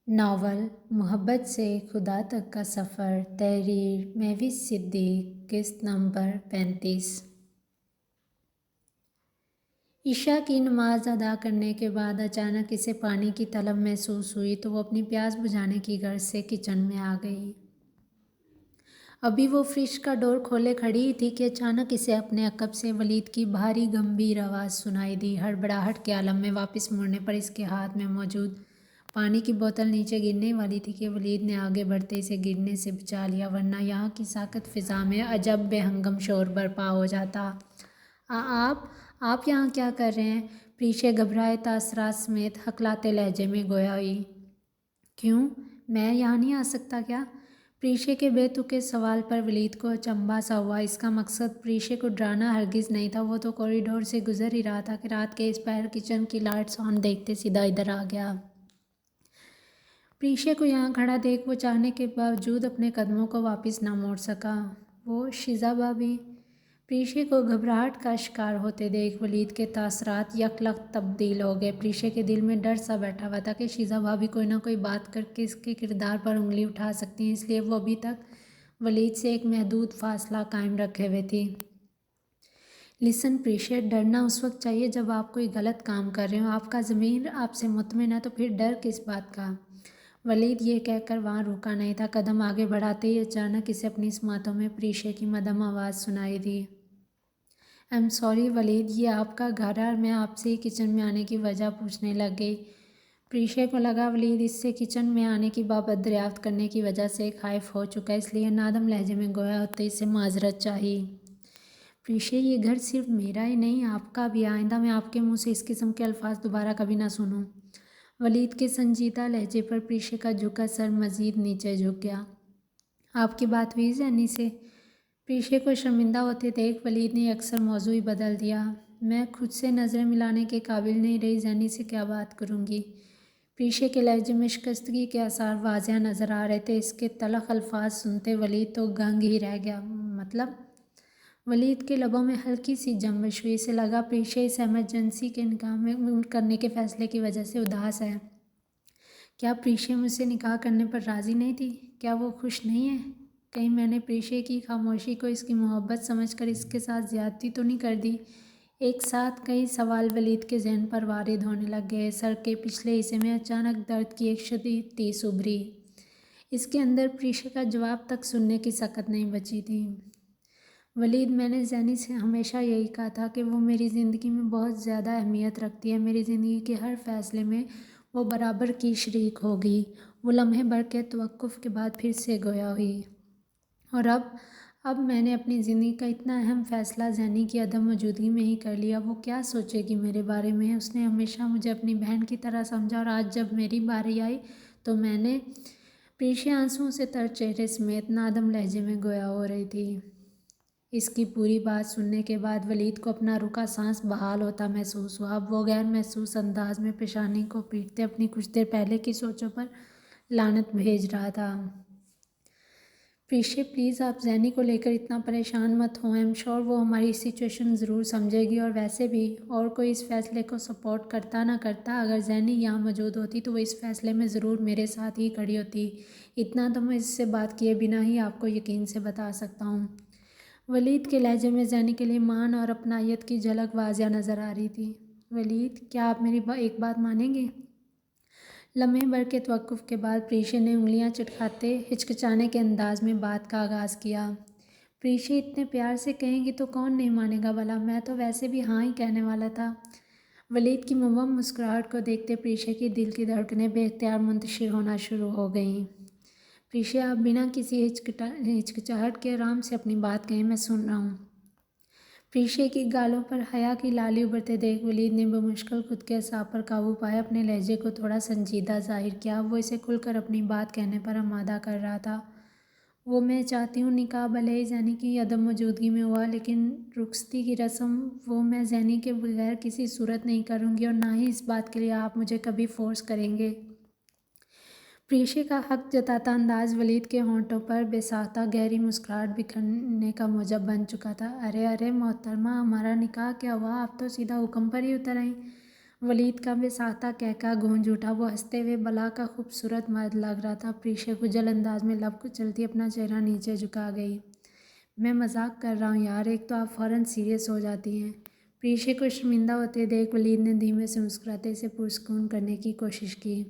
Novel محبت سے خدا تک کا سفر، تحریر مہوش صدیق، قسط نمبر 35۔ عشاء کی نماز ادا کرنے کے بعد اچانک اسے پانی کی طلب محسوس ہوئی تو وہ اپنی پیاس بجھانے کی غرض سے کچن میں آ گئی۔ ابھی وہ فریج کا ڈور کھولے کھڑی تھی کہ اچانک اسے اپنے عقب سے ولید کی بھاری گمبھیر آواز سنائی دی۔ ہڑبڑاہٹ کے عالم میں واپس مڑنے پر اس کے ہاتھ میں موجود پانی کی بوتل نیچے گرنے والی تھی کہ ولید نے آگے بڑھتے اسے گرنے سے بچا لیا، ورنہ یہاں کی ساکت فضا میں عجب بے ہنگم شور برپا ہو جاتا۔ آپ یہاں کیا کر رہے ہیں؟ پریشے گھبرائے تاثرات سمیت ہکلاتے لہجے میں گویا ہوئی۔ کیوں؟ میں یہاں نہیں آ سکتا کیا؟ پریشے کے بے تکے سوال پر ولید کو اچنبھا سا ہوا۔ اس کا مقصد پریشے کو ڈرانا ہرگز نہیں تھا، وہ تو کوریڈور سے گزر ہی رہا تھا کہ رات کے اس پہر کچن کی لائٹس آن دیکھتے سیدھا ادھر آ گیا۔ پریشے کو یہاں کھڑا دیکھ وہ چاہنے کے باوجود اپنے قدموں کو واپس نہ موڑ سکا۔ وہ شیزا بھابی؟ پریشے کو گھبراہٹ کا شکار ہوتے دیکھ ولید کے تاثرات یکلخت تبدیل ہو گئے۔ پریشے کے دل میں ڈر سا بیٹھا ہوا تھا کہ شیزا بھابی کوئی نہ کوئی بات کر کے اس کے کردار پر انگلی اٹھا سکتی ہیں، اس لیے وہ ابھی تک ولید سے ایک محدود فاصلہ قائم رکھے ہوئے تھی۔ لسن پریشے، ڈرنا اس وقت چاہیے جب آپ کوئی غلط کام کر رہے ہو۔ آپ کا ضمیر آپ سے مطمئن ہے تو پھر ڈر کس بات کا؟ ولید یہ کہہ کر وہاں رکا نہیں تھا۔ قدم آگے بڑھاتے ہی اچانک اسے اپنی سماعتوں میں پریشے کی مدھم آواز سنائی دی۔ ایم سوری ولید، یہ آپ کا گھر ہے اور میں آپ سے ہی کچن میں آنے کی وجہ پوچھنے لگ گئی۔ پریشے کو لگا ولید اس سے کچن میں آنے کی بابت دریافت کرنے کی وجہ سے خائف ہو چکا ہے، اس لیے نادم لہجے میں گویا ہوتے اس سے معذرت چاہی۔ پریشے، یہ گھر صرف میرا ہی نہیں آپ کا بھی، آئندہ میں آپ کے منہ سے اس قسم کے الفاظ دوبارہ کبھی نہ سنوں۔ ولید کے سنجیدہ لہجے پر پریشے کا جھکا سر مزید نیچے جھک گیا۔ آپ کی بات ہوئی زینی سے؟ پریشے کو شرمندہ ہوتے دیکھ ولید نے اکثر موضوع ہی بدل دیا۔ میں خود سے نظریں ملانے کے قابل نہیں رہی، زینی سے کیا بات کروں گی؟ پریشے کے لہجے میں شکستگی کے آثار واضح نظر آ رہے تھے۔ اس کے تلخ الفاظ سنتے ولید تو دنگ ہی رہ گیا۔ مطلب؟ ولید کے لبوں میں ہلکی سی جنبش ہوئی۔ اسے لگا پریشے اس ایمرجنسی کے نکاح کرنے کے فیصلے کی وجہ سے اداس ہے۔ کیا پریشے مجھ سے نکاح کرنے پر راضی نہیں تھی؟ کیا وہ خوش نہیں ہے؟ کہیں میں نے پریشے کی خاموشی کو اس کی محبت سمجھ کر اس کے ساتھ زیادتی تو نہیں کر دی؟ ایک ساتھ کئی سوال ولید کے ذہن پر وارد ہونے لگ گئے۔ سر کے پچھلے حصے میں اچانک درد کی ایک شدید ٹیس ابھری۔ اس کے اندر پریشے کا جواب تک سننے کی سکت نہیں بچی تھی۔ ولید، میں نے زینی سے ہمیشہ یہی کہا تھا کہ وہ میری زندگی میں بہت زیادہ اہمیت رکھتی ہے، میری زندگی کے ہر فیصلے میں وہ برابر کی شریک ہوگی۔ وہ لمحے بھر کے توقف کے بعد پھر سے گویا ہوئی۔ اور اب میں نے اپنی زندگی کا اتنا اہم فیصلہ زینی کی عدم موجودگی میں ہی کر لیا۔ وہ کیا سوچے گی میرے بارے میں؟ اس نے ہمیشہ مجھے اپنی بہن کی طرح سمجھا اور آج جب میری باری آئی تو میں نے… پریشے آنسوؤں سے تر چہرے سمیت نادم لہجے میں گویا ہو رہی تھی۔ اس کی پوری بات سننے کے بعد ولید کو اپنا رکا سانس بحال ہوتا محسوس ہوا۔ اب وہ غیر محسوس انداز میں پیشانی کو پیٹتے اپنی کچھ دیر پہلے کی سوچوں پر لعنت بھیج رہا تھا۔ پریشے پلیز، آپ زینی کو لے کر اتنا پریشان مت ہوں۔ ایم شور وہ ہماری سچویشن ضرور سمجھے گی، اور ویسے بھی اور کوئی اس فیصلے کو سپورٹ کرتا نہ کرتا، اگر زینی یہاں موجود ہوتی تو وہ اس فیصلے میں ضرور میرے ساتھ ہی کھڑی ہوتی۔ اتنا تو میں اس سے بات کیے بنا ہی آپ کو یقین سے بتا سکتا ہوں۔ ولید کے لہجے میں زینی کے لیے مان اور اپنائیت کی جھلک واضح نظر آ رہی تھی۔ ولید، کیا آپ میری ایک بات مانیں گے؟ لمحے بھر کے توقف کے بعد پریشے نے انگلیاں چٹکاتے ہچکچانے کے انداز میں بات کا آغاز کیا۔ پریشے، اتنے پیار سے کہیں گی تو کون نہیں مانے گا بھلا؟ میں تو ویسے بھی ہاں ہی کہنے والا تھا۔ ولید کی مبہم مسکراہٹ کو دیکھتے پریشے کی دل کی دھڑکنیں بے اختیار منتشر ہونا شروع ہو گئیں۔ پریشے، آپ بنا کسی ہچکچاہٹ کے آرام سے اپنی بات کہیں، میں سن رہا ہوں۔ پریشے کی گالوں پر حیا کی لالی ابھرتے دیکھ ولید نے بمشکل خود کے اعصاب پر قابو پایا، اپنے لہجے کو تھوڑا سنجیدہ ظاہر کیا۔ وہ اسے کھل کر اپنی بات کہنے پر آمادہ کر رہا تھا۔ وہ میں چاہتی ہوں نکاح بھلے ہی زینی کی عدم موجودگی میں ہوا، لیکن رخصتی کی رسم وہ میں زینی کے بغیر کسی صورت نہیں کروں گی، اور نہ ہی اس بات کے لیے آپ مجھے کبھی فورس کریں گے۔ پریشے کا حق جتاتا انداز ولید کے ہونٹوں پر بے ساختہ گہری مسکراہٹ بکھرنے کا موجب بن چکا تھا۔ ارے محترمہ، ہمارا نکاح کیا ہوا؟ آپ تو سیدھا حکم پر ہی اتر آئیں۔ ولید کا بے ساختہ کہکہا گونج اٹھا۔ وہ ہنستے ہوئے بلا کا خوبصورت مرد لگ رہا تھا۔ پریشا خجل انداز میں لب کچلتی اپنا چہرہ نیچے جھکا گئی۔ میں مذاق کر رہا ہوں یار، ایک تو آپ فوراً سیریس ہو جاتی ہیں۔ پریشا کو شرمندہ ہوتے دیکھ ولید نے دھیمے سے مسکراتے اسے پرسکون کرنے کی کوشش کی۔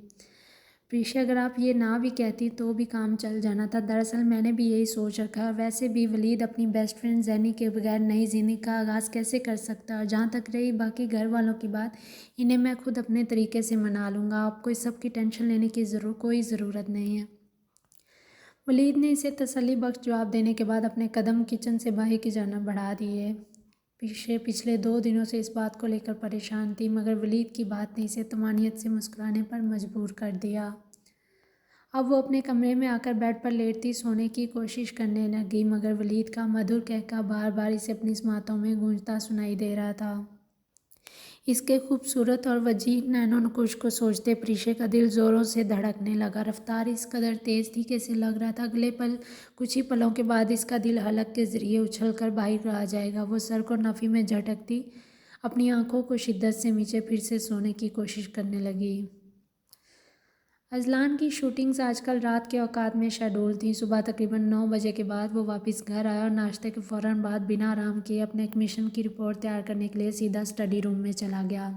پریشا اگر آپ یہ نہ بھی کہتی تو بھی کام چل جانا تھا، دراصل میں نے بھی یہی سوچ رکھا ہے۔ ویسے بھی ولید اپنی بیسٹ فرینڈ زینی کے بغیر نئی زندگی کا آغاز کیسے کر سکتا، اور جہاں تک رہی باقی گھر والوں کی بات، انہیں میں خود اپنے طریقے سے منا لوں گا، آپ کو اس سب کی ٹینشن لینے کی کوئی ضرورت نہیں ہے۔ ولید نے اسے تسلی بخش جواب دینے کے بعد اپنے قدم کچن سے باہر کی جانب بڑھا دیے۔ پچھلے 2 دنوں سے اس بات کو لے کر پریشان تھی، مگر ولید کی بات نے اسے طمانینت سے مسکرانے پر مجبور کر دیا۔ اب وہ اپنے کمرے میں آ کر بیڈ پر لیٹتی سونے کی کوشش کرنے لگی، مگر ولید کا مدھر کہکہا بار بار اسے اپنی سماعتوں میں گونجتا سنائی دے رہا تھا۔ اس کے خوبصورت اور وجیح نینو نقوش کو سوچتے پریشا کا دل زوروں سے دھڑکنے لگا۔ رفتار اس قدر تیز تھی کہ اسے لگ رہا تھا اگلے پل کچھ ہی پلوں کے بعد اس کا دل حلق کے ذریعے اچھل کر باہر آ جائے گا۔ وہ سر کو نفی میں جھٹکتی اپنی آنکھوں کو شدت سے میچے پھر سے سونے کی کوشش کرنے لگی۔ اذلان کی شوٹنگز آج کل رات کے اوقات میں شیڈول تھیں۔ صبح تقریباً 9 بجے کے بعد وہ واپس گھر آیا اور ناشتے کے فوراً بعد بنا آرام کیے اپنے کمیشن کی رپورٹ تیار کرنے کے لیے سیدھا اسٹڈی روم میں چلا گیا۔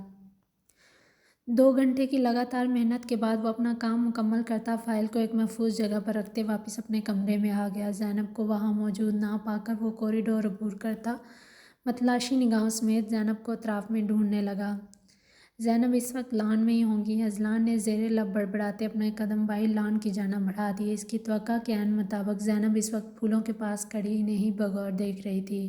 2 گھنٹے کی لگاتار محنت کے بعد وہ اپنا کام مکمل کرتا فائل کو ایک محفوظ جگہ پر رکھتے واپس اپنے کمرے میں آ گیا۔ زینب کو وہاں موجود نہ پا کر وہ کوریڈور عبور کرتا متلاشی نگاہوں سمیت زینب کو اطراف میں ڈھونڈنے لگا۔ زینب اس وقت لان میں ہی ہوں گی۔ اذلان نے زیر لب بڑبڑاتے اپنے قدم باہر لان کی جانب بڑھا دیے۔ اس کی توقع کے عین مطابق زینب اس وقت پھولوں کے پاس کھڑی انہیں ہی بغور دیکھ رہی تھی۔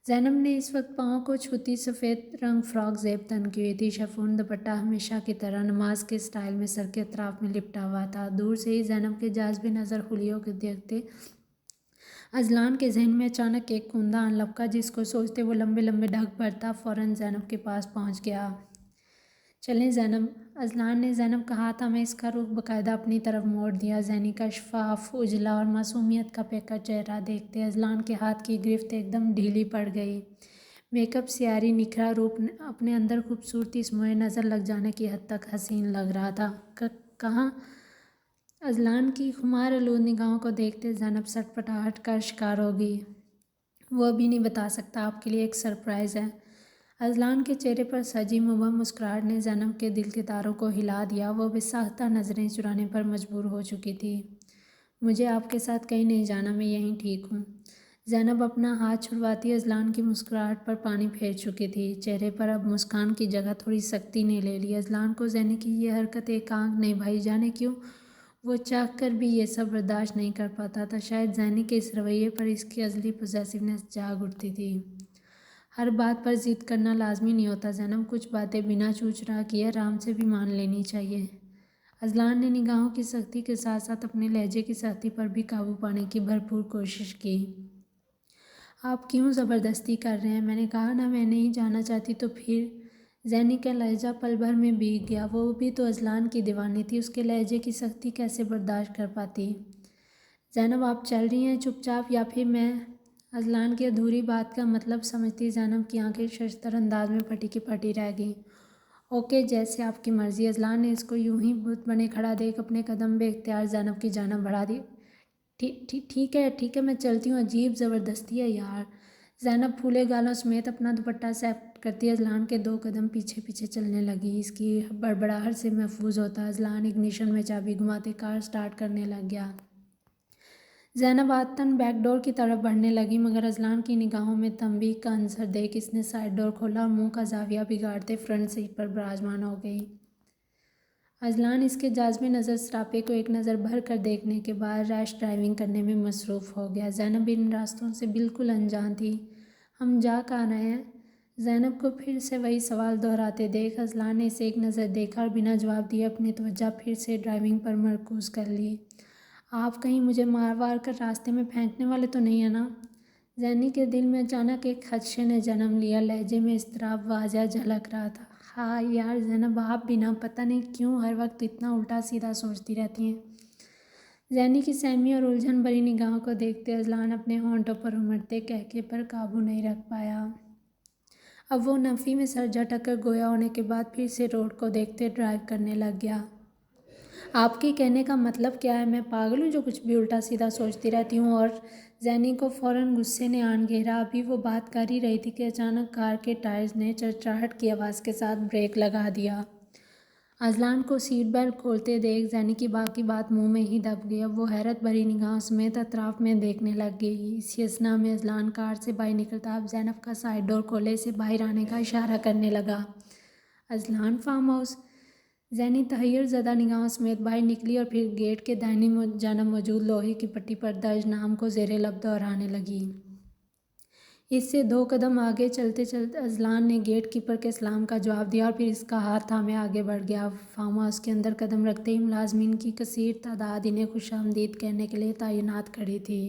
زینب نے اس وقت پاؤں کو چھوتی سفید رنگ فراک زیب تن کی ہوئی تھی۔ شفون دوپٹہ ہمیشہ کی طرح نماز کے سٹائل میں سر کے اطراف میں لپٹا ہوا تھا۔ دور سے ہی زینب کے جاذب نظر خلیوں کو دیکھتے اذلان کے ذہن میں اچانک ایک کندہ آن لپکا، جس کو سوچتے وہ لمبے لمبے ڈھک بھرتا فوراً زینب کے پاس پہنچ گیا۔ چلیں زینب، اذلان نے زینب کا ہاتھ میں اس کا رخ باقاعدہ اپنی طرف موڑ دیا۔ زینی کا شفاف، اجلا اور معصومیت کا پیکر چہرہ دیکھتے اذلان کے ہاتھ کی گرفت ایک دم ڈھیلی پڑ گئی۔ میک اپ سیاری نکھرا روپ اپنے اندر خوبصورتی اس موئے نظر لگ جانے کی حد تک حسین لگ رہا تھا۔ کہاں؟ اذلان کی خمار آلود نگاہوں کو دیکھتے زینب سٹپٹاہٹ کا شکار ہوگی۔ وہ ابھی نہیں بتا سکتا، آپ کے لیے ایک سرپرائز ہے۔ اذلان کے چہرے پر سجی مبہم مسکراہٹ نے زینب کے دل کے تاروں کو ہلا دیا۔ وہ بے ساختہ نظریں چرانے پر مجبور ہو چکی تھی۔ مجھے آپ کے ساتھ کہیں نہیں جانا، میں یہیں ٹھیک ہوں۔ زینب اپنا ہاتھ چھڑواتی اذلان کی مسکراہٹ پر پانی پھیر چکی تھی۔ چہرے پر اب مسکان کی جگہ تھوڑی سختی نے لے لی۔ اذلان کو زینب کی یہ حرکت ایک آنکھ نہیں بھائی، جانے کیوں وہ چاہ کر بھی یہ سب برداشت نہیں کر پاتا تھا۔ شاید زینب کے اس رویے پر اس کی ازلی پوزیسیونیس جاگ اٹھتی تھی۔ ہر بات پر ضد کرنا لازمی نہیں ہوتا زینب، کچھ باتیں بنا چوچرا کیے آرام سے بھی مان لینی چاہیے۔ اذلان نے نگاہوں کی سختی کے ساتھ ساتھ اپنے لہجے کی سختی پر بھی قابو پانے کی بھرپور کوشش کی۔ آپ کیوں زبردستی کر رہے ہیں؟ میں نے کہا نا میں نہیں جانا چاہتی تو پھر؟ زینی کا لہجہ پل بھر میں بھیگ گیا۔ وہ بھی تو اذلان کی دیوانی تھی، اس کے لہجے کی سختی کیسے برداشت کر پاتی؟ زینب آپ چل رہی ہیں چپ چاپ یا پھر میں؟ اذلان کی ادھوری بات کا مطلب سمجھتی زینب کی آنکھیں ششدر انداز میں پھٹی کی پھٹی رہ گئیں۔ اوکے جیسے آپ کی مرضی۔ اذلان نے اس کو یوں ہی بت بنے کھڑا دیکھ اپنے قدم بے اختیار زینب کی جانب بڑھا دی۔ ٹھیک ہے میں چلتی ہوں، عجیب زبردستی ہے یار۔ زینب پھولے گالوں سمیت اپنا دوپٹہ سیٹ کرتی اذلان کے 2 قدم پیچھے پیچھے چلنے لگی۔ اس کی بڑبڑاہٹ سے محفوظ ہوتا اذلان اگنیشن میں چابی گھماتے کار سٹارٹ کرنے لگ گیا۔ زینب عادتاً بیک ڈور کی طرف بڑھنے لگی، مگر اذلان کی نگاہوں میں تنبیہ کا عنصر دیکھ اس نے سائیڈ ڈور کھولا اور منہ کا زاویہ بگاڑتے فرنٹ سیٹ پر براجمان ہو گئی۔ اذلان اس کے جاذب نظر سراپے کو ایک نظر بھر کر دیکھنے کے بعد ریش ڈرائیونگ کرنے میں مصروف ہو گیا۔ زینب ان راستوں سے بالکل انجان تھی۔ ہم جا کہاں رہے ہیں؟ زینب کو پھر سے وہی سوال دہراتے دیکھ اذلان نے اسے ایک نظر دیکھا اور بنا جواب دیے اپنی توجہ پھر سے ڈرائیونگ پر مرکوز کر لی۔ آپ کہیں مجھے مار وار کر راستے میں پھینکنے والے تو نہیں ہیں نا؟ زینی کے دل میں اچانک ایک خدشے نے جنم لیا، لہجے میں اضطراب واضح جھلک رہا تھا۔ ہاں یار زینب، آپ بھی نا پتہ نہیں کیوں ہر وقت اتنا الٹا سیدھا سوچتی رہتی ہیں۔ زینی کی سہمی اور الجھن بھری نگاہوں کو دیکھتے اذلان اپنے ہونٹوں پر امڑتے قہقہے پر قابو نہیں رکھ پایا۔ اب وہ نفی میں سر جھٹک کر گویا ہونے کے بعد پھر سے روڈ کو دیکھتے ڈرائیو کرنے لگ گیا۔ آپ کے کہنے کا مطلب کیا ہے؟ میں پاگل ہوں جو کچھ بھی الٹا سیدھا سوچتی رہتی ہوں؟ اور زینی کو فوراً غصے نے آن گھیرا۔ ابھی وہ بات کر ہی رہی تھی کہ اچانک کار کے ٹائرز نے چرچراہٹ کی آواز کے ساتھ بریک لگا دیا۔ اذلان کو سیٹ بیلٹ کھولتے دیکھ زینی کی باقی بات منہ میں ہی دب گئی۔ اب وہ حیرت بھری نگاہوں سمیت اطراف میں دیکھنے لگ گئی۔ اسی اثنا میں اذلان کار سے باہر نکلتا اب زینب کا سائیڈ ڈور کھولے اسے باہر آنے کا اشارہ کرنے لگا۔ Azlan farm house? زینی تحیر زدہ نگاہوں سمیت باہر نکلی اور پھر گیٹ کے دائنی جانب موجود لوہے کی پٹی پر درج نام کو زیر لب دہرانے لگی۔ اس سے 2 قدم آگے چلتے چلتے اذلان نے گیٹ کیپر کے سلام کا جواب دیا اور پھر اس کا ہاتھ تھامے آگے بڑھ گیا۔ فارم ہاؤس کے اندر قدم رکھتے ہی ملازمین کی کثیر تعداد انہیں خوش آمدید کہنے کے لیے تعینات کھڑی تھی۔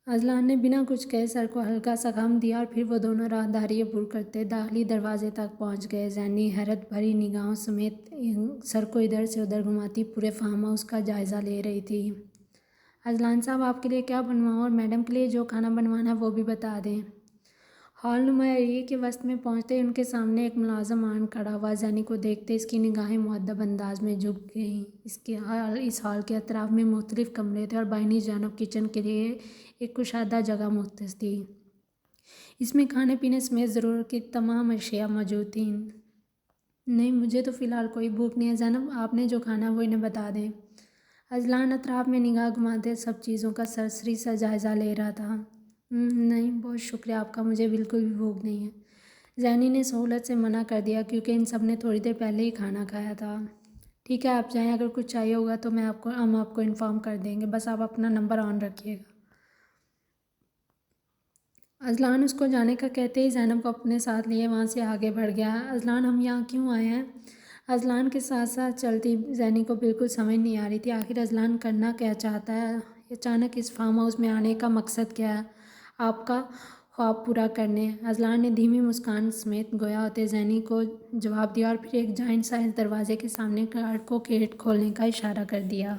اذلان نے بنا کچھ کہے سر کو ہلکا سا خم دیا اور پھر وہ دونوں راہداری عبور کرتے داخلی دروازے تک پہنچ گئے۔ زینی حیرت بھری نگاہوں سمیت سر کو ادھر سے ادھر گھماتی پورے فارم ہاؤس کا جائزہ لے رہی تھی۔ اذلان صاحب آپ کے لیے کیا بنواؤں؟ اور میڈم کے لیے جو کھانا بنوانا ہے وہ بھی بتا دیں۔ ہال نما ایریا کے وسط میں پہنچتے ہی ان کے سامنے ایک ملازم آن کھڑا ہوا۔ زینی کو دیکھتے اس کی نگاہیں مؤدب انداز میں جھک گئیں۔ اس ہال کے اطراف میں مختلف کمرے تھے اور بائیں جانب کچن کے لیے ایک کشادہ جگہ مختص تھی۔ اس میں کھانے پینے سمیت ضرورت کی تمام اشیاء موجود تھیں۔ نہیں مجھے تو فی الحال کوئی بھوک نہیں ہے زینب، آپ نے جو کھانا ہے وہ انہیں بتا دیں۔ اذلان اطراف میں نگاہ گھماتے سب چیزوں کا سرسری سا جائزہ لے رہا تھا۔ نہیں بہت شکریہ آپ کا، مجھے بالکل بھی بھوک نہیں ہے۔ زینی نے سہولت سے منع کر دیا کیونکہ ان سب نے تھوڑی دیر پہلے ہی کھانا کھایا تھا۔ ٹھیک ہے آپ جائیں، اگر کچھ چاہیے ہوگا تو ہم آپ کو انفارم کر دیں گے، بس آپ اپنا نمبر آن رکھیے گا۔ اذلان اس کو جانے کا کہتے ہی زینب کو اپنے ساتھ لیے وہاں سے آگے بڑھ گیا۔ اذلان ہم یہاں کیوں آئے ہیں؟ اذلان کے ساتھ ساتھ چلتی زینی کو بالکل سمجھ نہیں آ رہی تھی آخر اذلان کرنا کیا چاہتا ہے؟ اچانک اس فارم ہاؤس میں آنے کا مقصد کیا ہے؟ آپ کا خواب پورا کرنے؟ اذلان نے دھیمی مسکان سمیت گویا ہوتے زینی کو جواب دیا اور پھر ایک جائنٹ سائز دروازے کے سامنے گارڈ کو گیٹ کھولنے کا اشارہ کر دیا۔